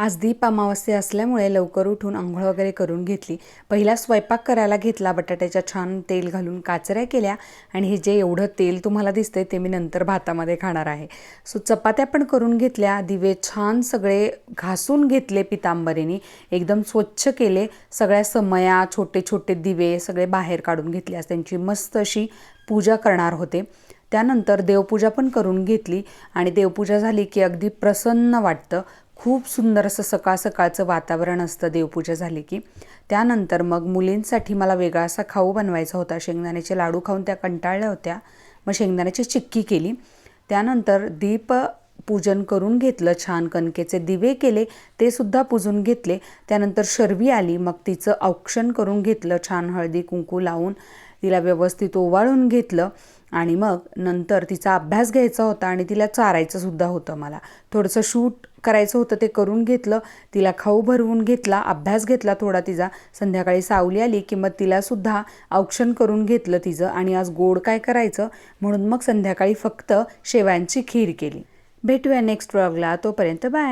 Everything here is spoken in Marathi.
आज दीप अमावस्या असल्यामुळे लवकर उठून अंघोळ वगैरे करून घेतली। पहिला स्वयंपाक करायला घेतला, बटाट्याच्या छान तेल घालून काचऱ्या केल्या आणि हे जे एवढं तेल तुम्हाला दिसतंय ते मी नंतर भातामध्ये खाणार आहे। सो चपात्या पण करून घेतल्या, दिवे छान सगळे घासून घेतले पितांबरीने, एकदम स्वच्छ केले, सगळ्या समया छोटे छोटे दिवे सगळे बाहेर काढून घेतले। आज त्यांची मस्त अशी पूजा करणार होते। त्यानंतर देवपूजा पण करून घेतली आणि देवपूजा झाली की अगदी प्रसन्न वाटतं, खूप सुंदर असं सकाळ सकाळचं वातावरण असतं देवपूजा झाली की। त्यानंतर मग मुलींसाठी मला वेगळा असा खाऊ बनवायचा होता, शेंगदाण्याचे लाडू खाऊन त्या कंटाळल्या होत्या, मग शेंगदाण्याची चिक्की केली। त्यानंतर दीप पूजन करून घेतलं, छान कणकेचे दिवे केले, ते सुद्धा पूजून घेतले। त्यानंतर शर्वी आली, मग तिचं औक्षण करून घेतलं, छान हळदी कुंकू लावून तिला व्यवस्थित ओवाळून घेतलं आणि मग नंतर तिचा अभ्यास घ्यायचा होता आणि तिला चारायचं सुद्धा होतं, मला थोडंसं शूट करायचं होतं ते करून घेतलं, तिला खाऊ भरवून घेतला, अभ्यास घेतला थोडा तिचा। संध्याकाळी सावली आली की मग तिला सुद्धा औक्षण करून घेतलं तिचं आणि आज गोड काय करायचं म्हणून मग संध्याकाळी फक्त शेवयांची खीर केली। भेटूया नेक्स्ट व्लॉगला, तोपर्यंत बाय।